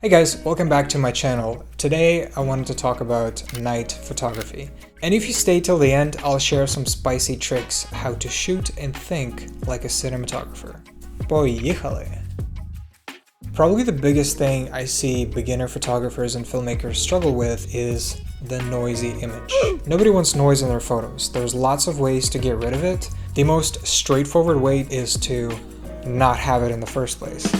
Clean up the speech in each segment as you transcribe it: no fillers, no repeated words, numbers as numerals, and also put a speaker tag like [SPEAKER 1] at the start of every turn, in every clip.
[SPEAKER 1] Hey guys, welcome back to my channel. Today I wanted to talk about night photography. And if you stay till the end, I'll share some spicy tricks how to shoot and think like a cinematographer. Поехали! Probably the biggest thing I see beginner photographers and filmmakers struggle with is the noisy image. Nobody wants noise in their photos. There's lots of ways to get rid of it. The most straightforward way is to not have it in the first place.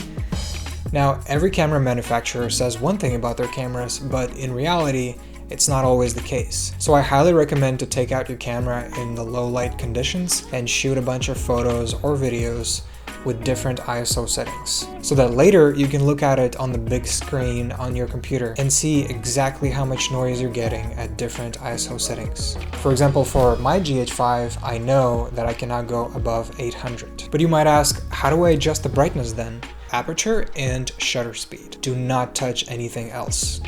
[SPEAKER 1] Now, every camera manufacturer says one thing about their cameras, but in reality, it's not always the case. So I highly recommend to take out your camera in the low light conditions and shoot a bunch of photos or videos with different ISO settings, so that later you can look at it on the big screen on your computer and see exactly how much noise you're getting at different ISO settings. For example, for my GH5, I know that I cannot go above 800. But you might ask, how do I adjust the brightness then? Aperture and shutter speed. Do not touch anything else.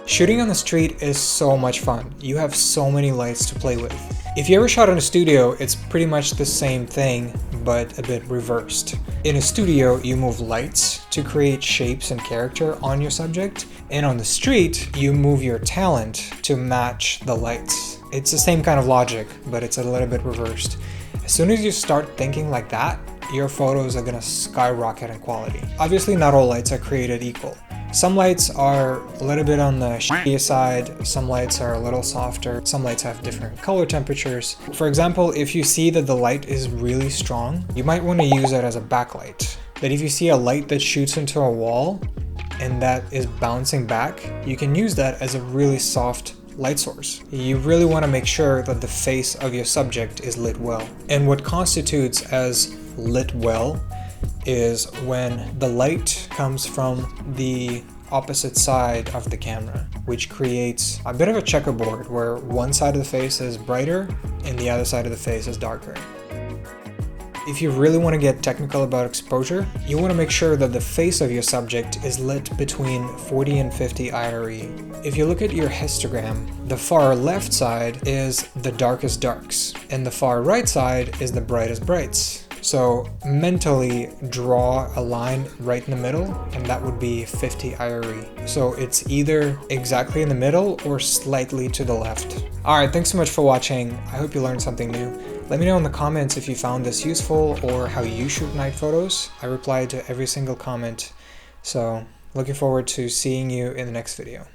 [SPEAKER 1] Shooting on the street is so much fun. You have so many lights to play with. If you ever shot in a studio, it's pretty much the same thing, but a bit reversed. In a studio, you move lights to create shapes and character on your subject, and on the street, you move your talent to match the lights. It's the same kind of logic, but it's a little bit reversed. As soon as you start thinking like that, your photos are gonna skyrocket in quality. Obviously, not all lights are created equal. Some lights are a little bit on the shitty side, some lights are a little softer, some lights have different color temperatures. For example, if you see that the light is really strong, you might want to use it as a backlight. But if you see a light that shoots into a wall and that is bouncing back, you can use that as a really soft light source. You really want to make sure that the face of your subject is lit well. And what constitutes as lit well is when the light comes from the opposite side of the camera, which creates a bit of a checkerboard where one side of the face is brighter and the other side of the face is darker. If you really want to get technical about exposure, you want to make sure that the face of your subject is lit between 40 and 50 IRE. If you look at your histogram, the far left side is the darkest darks, and the far right side is the brightest brights. So mentally draw a line right in the middle, and that would be 50 IRE. So it's either exactly in the middle or slightly to the left. Alright, thanks so much for watching. I hope you learned something new. Let me know in the comments if you found this useful or how you shoot night photos. I reply to every single comment. So looking forward to seeing you in the next video.